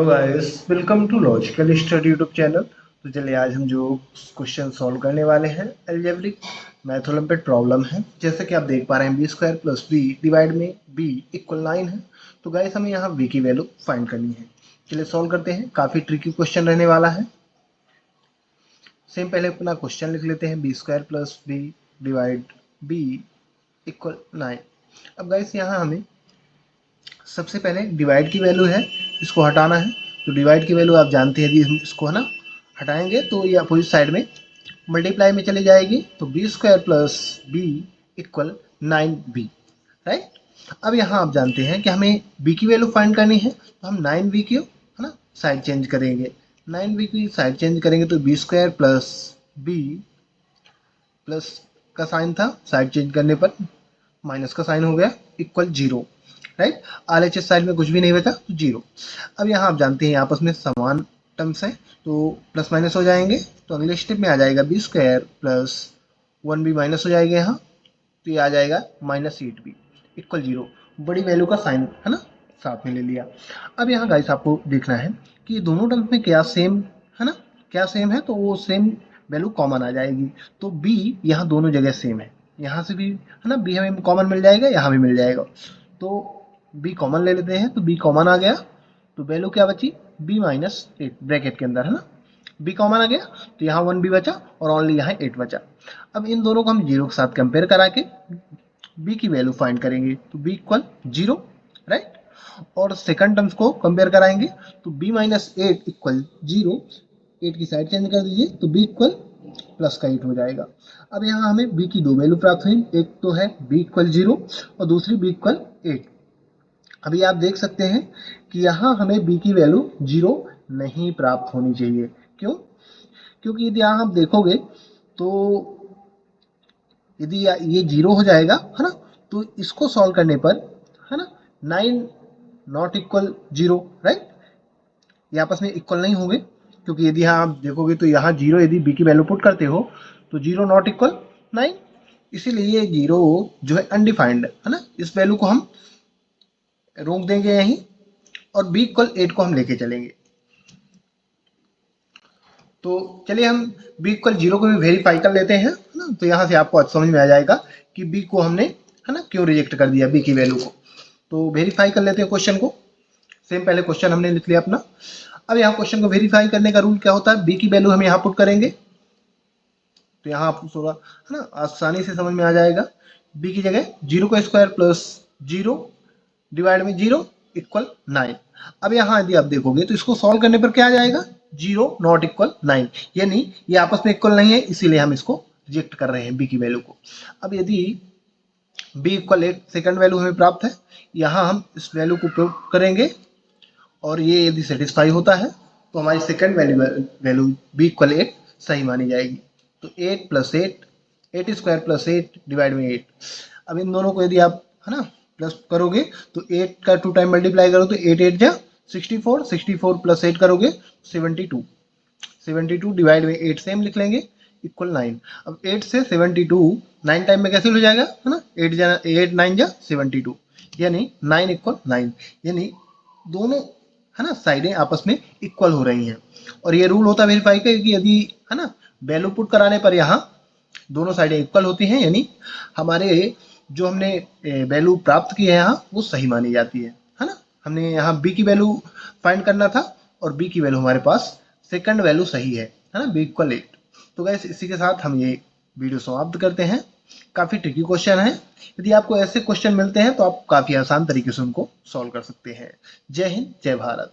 Hello guys, welcome to logical study YouTube channel. तो चलिए आज हम जो क्वेश्चन सॉल्व करने वाले हैं अलजेब्रिक मैथ ओलंपियाड प्रॉब्लम है। जैसे कि आप देख पा रहे हैं B square plus B divide में बी इक्वल 9 है। तो गाइस हमें यहाँ बी की वैल्यू फाइंड करनी है। चलिए सॉल्व करते हैं। काफ़ी ट्रिकी क्वेश्चन रहने वाला है। सेम पहले अपना क्वेश्चन लिख लेते हैं। B square plus B divide B equal 9। अब गाइस यहाँ हमें सबसे पहले डिवाइड की वैल्यू है, इसको हटाना है। तो डिवाइड की वैल्यू आप जानते हैं, यदि हम इसको है ना हटाएंगे तो ये अपोजिट साइड में मल्टीप्लाई में चली जाएगी। तो B square plus B equal 9b, right. अब यहाँ आप जानते हैं कि हमें b की वैल्यू फाइंड करनी है, तो हम 9b की है ना साइड चेंज करेंगे। 9b की साइड चेंज करेंगे तो B square plus B plus का साइन था, साइड चेंज करने पर माइनस का साइन हो गया, इक्वल 0, राइट। RHS साइड में कुछ भी नहीं बचा तो 0। अब यहाँ आप जानते हैं आपस में समान टर्म्स हैं तो प्लस माइनस हो जाएंगे। तो अगले स्टेप में आ जाएगा B square plus 1b minus हो जाएगा यहाँ, तो ये आ जाएगा -8b इक्वल 0। बड़ी वैल्यू का साइन है ना साथ में ले लिया। अब यहाँ गाइस आपको देखना है कि दोनों टर्म्स में क्या सेम है ना, क्या सेम है, तो वो सेम वैल्यू कॉमन आ जाएगी। तो b यहाँ दोनों जगह सेम है, यहाँ से भी है ना b हमें कॉमन मिल जाएगा, यहाँ भी मिल जाएगा। तो b कॉमन ले लेते हैं, तो b कॉमन आ गया। तो वैल्यू क्या बची, b माइनस 8 ब्रैकेट के अंदर है ना, b कॉमन आ गया तो यहाँ 1b बचा और ओनली यहाँ 8 बचा। अब इन दोनों को हम 0 के साथ कंपेयर करा के b की वैल्यू फाइंड करेंगे। तो b इक्वल 0, राइट। और सेकंड टर्म्स को कंपेयर कराएंगे तो b माइनस 8 इक्वल 0, 8 की साइड चेंज कर दीजिए तो b इक्वल प्लस का 8 हो जाएगा। अब यहाँ हमें b की दो वैल्यू प्राप्त हुई, एक तो है b इक्वल 0 और दूसरी b इक्वल 8। अभी आप देख सकते हैं कि यहाँ हमें b की वैल्यू 0 नहीं प्राप्त होनी चाहिए। क्यों? क्योंकि यदि यहाँ आप देखोगे तो यदि ये 0 हो जाएगा है ना, तो इसको सॉल्व करने पर है ना 9 नॉट इक्वल 0, राइट। ये आपस में इक्वल नहीं होंगे, क्योंकि यदि यहाँ आप देखोगे तो यहाँ 0 यदि b की वैल्यू पुट करते हो तो 0 नॉट इक्वल 9, इसीलिए ये 0 जो है अनडिफाइंड है ना। इस वैल्यू को हम रोक देंगे यहीं और b इक्वल 8 को हम लेके चलेंगे। तो चलिए हम b इक्वल 0 को भी वेरीफाई कर लेते हैं है ना। तो यहाँ से आपको समझ में आ जाएगा कि b को हमने है ना क्यों रिजेक्ट कर दिया, b की वैल्यू को। तो वेरीफाई कर लेते हैं क्वेश्चन को। सेम पहले क्वेश्चन हमने लिख लिया अपना। अब यहाँ क्वेश्चन को वेरीफाई करने का रूल क्या होता है, b की वैल्यू हम यहाँ पुट करेंगे तो यहाँ आपको थोड़ा है ना आसानी से समझ में आ जाएगा। b की जगह 0 का स्क्वायर प्लस 0 डिवाइड में 0 इक्वल 9। अब यहाँ यदि आप देखोगे तो इसको सॉल्व करने पर क्या आ जाएगा, 0 नॉट इक्वल 9, यानी ये आपस में इक्वल नहीं है, इसीलिए हम इसको रिजेक्ट कर रहे हैं b की वैल्यू को। अब यदि b इक्वल 8 सेकंड वैल्यू हमें प्राप्त है, यहाँ हम इस वैल्यू को प्रयोग करेंगे और ये यदि सेटिस्फाई होता है तो हमारी सेकंड वैल्यू b इक्वल 8 सही मानी जाएगी। तो 8 प्लस 8, 8 स्क्वायर प्लस 8 डिवाइड में 8। अब इन दोनों को यदि आप है ना प्लस करोगे तो 8 का 2 टाइम मल्टीप्लाई करो तो 8 8 जा 64, 64 प्लस 8 करोगे 72, 72 डिवाइड में 8 सेम लिख लेंगे इक्वल 9। अब 8 से 72 9 टाइम में कैसे हो जाएगा है ना, 8 9 जा 72, यानी 9 इक्वल 9, यानी दोनों है ना साइडें आपस में इक्वल हो रही हैं। और ये रूल होता है वेरीफाई का कि यदि है ना वैल्यू पुट कराने पर यहाँ दोनों साइडें इक्वल होती हैं, यानी हमारे जो हमने वैल्यू प्राप्त की है यहाँ वो सही मानी जाती है ना। हमने यहाँ b की वैल्यू फाइंड करना था और b की वैल्यू हमारे पास सेकंड वैल्यू सही है ना, b इक्वल 8। तो गैस इसी के साथ हम ये वीडियो समाप्त करते हैं। काफ़ी ट्रिकी क्वेश्चन है, यदि आपको ऐसे क्वेश्चन मिलते हैं तो आप काफ़ी आसान तरीके से उनको सॉल्व कर सकते हैं। जय हिंद, जय भारत।